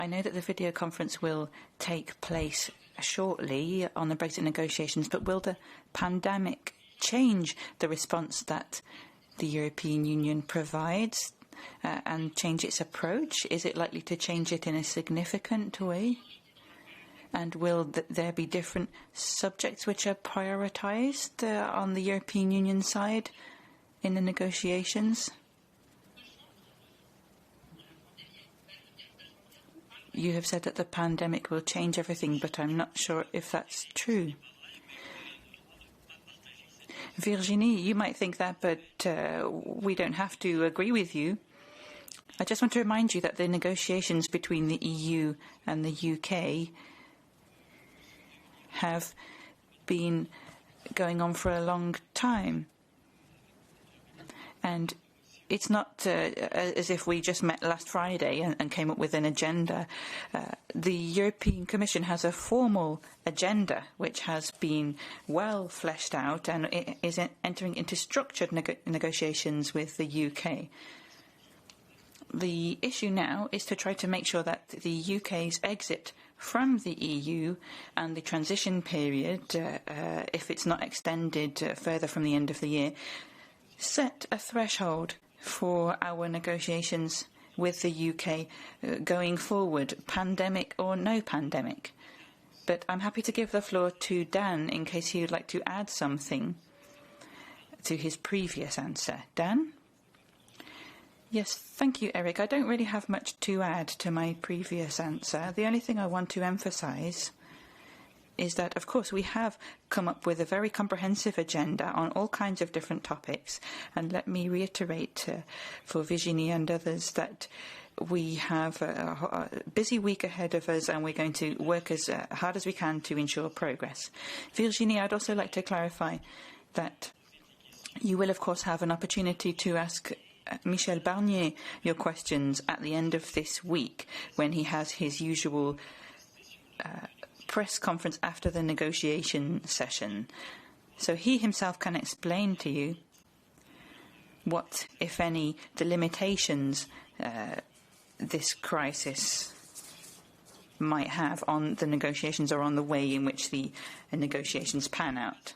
I know that the video conference will take place shortly on the Brexit negotiations, but will the pandemic change the response that the European Union provides and change its approach? Is it likely to change it in a significant way? And will there be different subjects which are prioritised on the European Union side in the negotiations? You have said that the pandemic will change everything, but I'm not sure if that's true. Virginie, you might think that, but we don't have to agree with you. I just want to remind you that the negotiations between the EU and the UK have been going on for a long time. And it's not as if we just met last Friday and came up with an agenda. The European Commission has a formal agenda which has been well fleshed out and is entering into structured negotiations with the UK. The issue now is to try to make sure that the UK's exit from the EU and the transition period, if it's not extended further from the end of the year, set a threshold for our negotiations with the UK going forward, pandemic or no pandemic. But I'm happy to give the floor to Dan in case he would like to add something to his previous answer. Dan? Yes, thank you, Eric. I don't really have much to add to my previous answer. The only thing I want to emphasise is that, of course, we have come up with a very comprehensive agenda on all kinds of different topics. And let me reiterate for Virginie and others that we have a busy week ahead of us and we're going to work as hard as we can to ensure progress. Virginie, I'd also like to clarify that you will, of course, have an opportunity to ask Michel Barnier your questions at the end of this week when he has his usual press conference after the negotiation session. So he himself can explain to you what, if any, the limitations this crisis might have on the negotiations or on the way in which the negotiations pan out.